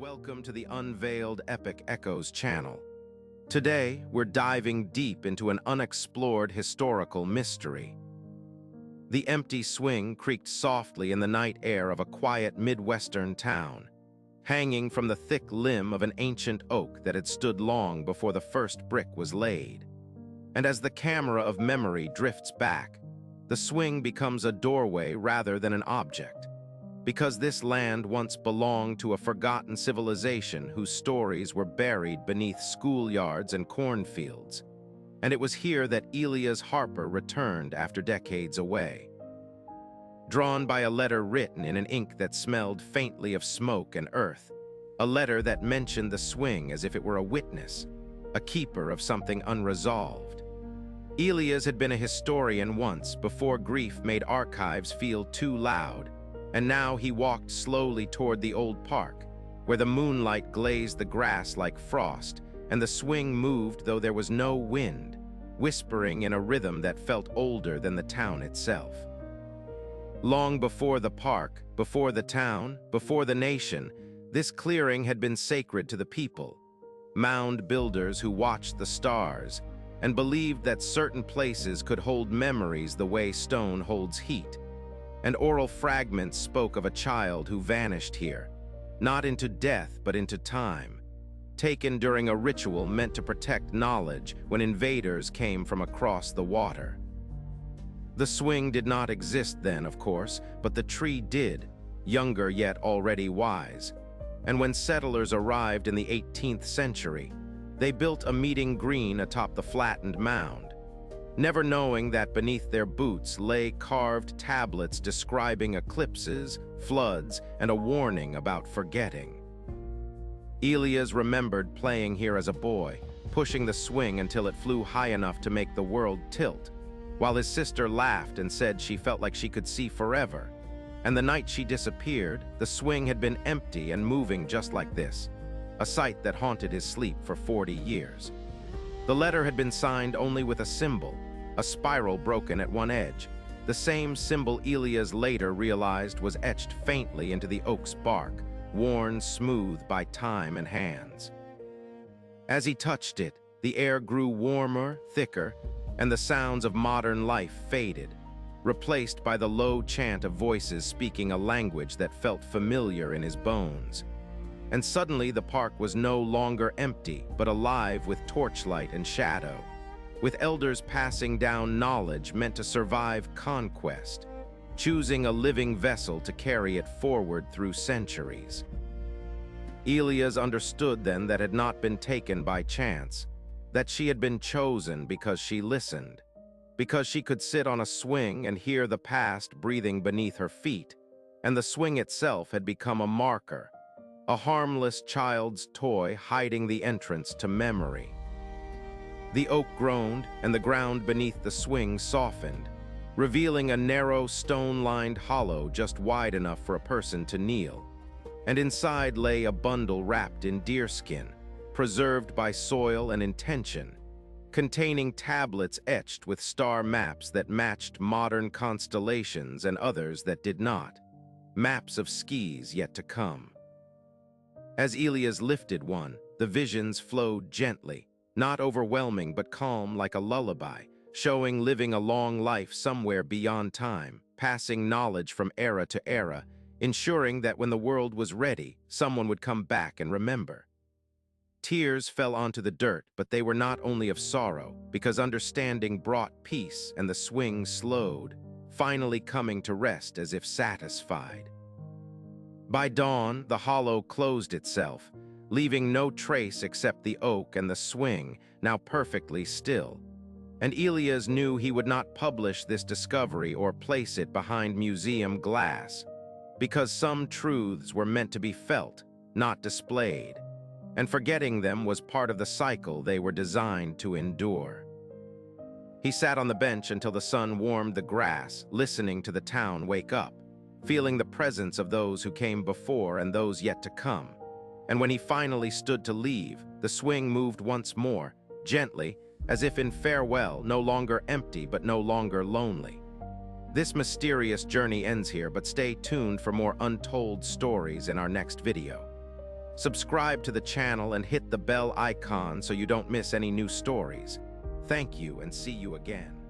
Welcome to the Unveiled Epic Echoes channel. Today, we're diving deep into an unexplored historical mystery. The empty swing creaked softly in the night air of a quiet Midwestern town, hanging from the thick limb of an ancient oak that had stood long before the first brick was laid. And as the camera of memory drifts back, the swing becomes a doorway rather than an object. Because this land once belonged to a forgotten civilization whose stories were buried beneath schoolyards and cornfields. And it was here that Elias Harper returned after decades away. Drawn by a letter written in an ink that smelled faintly of smoke and earth, a letter that mentioned the swing as if it were a witness, a keeper of something unresolved. Elias had been a historian once before grief made archives feel too loud, and now he walked slowly toward the old park, where the moonlight glazed the grass like frost, and the swing moved though there was no wind, whispering in a rhythm that felt older than the town itself. Long before the park, before the town, before the nation, this clearing had been sacred to the people, mound builders who watched the stars and believed that certain places could hold memories the way stone holds heat. And oral fragments spoke of a child who vanished here, not into death but into time, taken during a ritual meant to protect knowledge when invaders came from across the water. The swing did not exist then, of course, but the tree did, younger yet already wise. And when settlers arrived in the 18th century, they built a meeting green atop the flattened mound, never knowing that beneath their boots lay carved tablets describing eclipses, floods, and a warning about forgetting. Elias remembered playing here as a boy, pushing the swing until it flew high enough to make the world tilt, while his sister laughed and said she felt like she could see forever. And the night she disappeared, the swing had been empty and moving just like this, a sight that haunted his sleep for 40 years. The letter had been signed only with a symbol, a spiral broken at one edge, the same symbol Elias later realized was etched faintly into the oak's bark, worn smooth by time and hands. As he touched it, the air grew warmer, thicker, and the sounds of modern life faded, replaced by the low chant of voices speaking a language that felt familiar in his bones. And suddenly the park was no longer empty, but alive with torchlight and shadow, with elders passing down knowledge meant to survive conquest, choosing a living vessel to carry it forward through centuries. Elias understood then that had not been taken by chance, that she had been chosen because she listened, because she could sit on a swing and hear the past breathing beneath her feet, and the swing itself had become a marker, a harmless child's toy hiding the entrance to memory. The oak groaned, and the ground beneath the swing softened, revealing a narrow stone-lined hollow just wide enough for a person to kneel. And inside lay a bundle wrapped in deerskin, preserved by soil and intention, containing tablets etched with star maps that matched modern constellations and others that did not, maps of skies yet to come. As Elias lifted one, the visions flowed gently, not overwhelming but calm like a lullaby, showing living a long life somewhere beyond time, passing knowledge from era to era, ensuring that when the world was ready, someone would come back and remember. Tears fell onto the dirt, but they were not only of sorrow, because understanding brought peace and the swing slowed, finally coming to rest as if satisfied. By dawn, the hollow closed itself, leaving no trace except the oak and the swing, now perfectly still. And Elias knew he would not publish this discovery or place it behind museum glass, because some truths were meant to be felt, not displayed, and forgetting them was part of the cycle they were designed to endure. He sat on the bench until the sun warmed the grass, listening to the town wake up, feeling the presence of those who came before and those yet to come. And when he finally stood to leave, the swing moved once more, gently, as if in farewell, no longer empty but no longer lonely. This mysterious journey ends here, but stay tuned for more untold stories in our next video. Subscribe to the channel and hit the bell icon so you don't miss any new stories. Thank you and see you again.